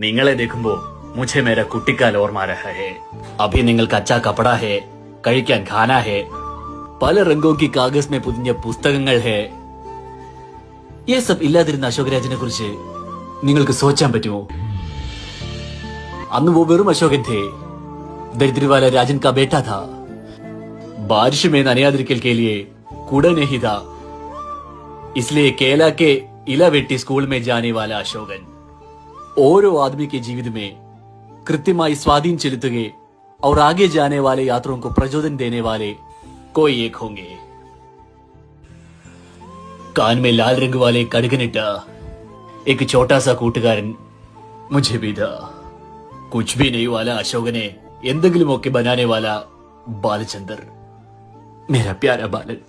നിങ്ങളെ देखുമ്പോ मुझे मेरा കുട്ടിക്കാലം ഓർമ്മ आ रहा है अभी നിങ്ങൾക്ക് अच्छा कपड़ा है കഴിക്കാൻ खाना है പല रंगों की कागज में പൊതിഞ്ഞ പുസ്തകങ്ങൾ है ये सब ഇല്ലാതിരുന്ന അശോകരാജിനെ കുറിച്ച് നിങ്ങൾക്ക് സോച്ചാൻ പറ്റുമോ? അന്ന് वो വെറും അശോകൻ थे दरिद्र वाला राजन का बेटा था बारिश में ननियादिरिकल के लिए कूड़ा नहीं था इसलिए केला के इला वेट्टी स्कूल में जाने वाला अशोकन ഓരോ आदमी के जीवित में कृत्यമായി स्वाधीन ചെലുത്തുകയെ और आगे जाने वाले यात्रियों को प्रचोदन देने वाले कोई एक होंगे। कान में लाल रंग वाले कड़कनिटा एक छोटा सा കൂട്ടുകാരൻ मुझे भी था कुछ भी नहीं वाला अशोकने എന്തെങ്കിലും ഒക്കെ बनाने वाला बालचंदर मेरा प्यारा बालन।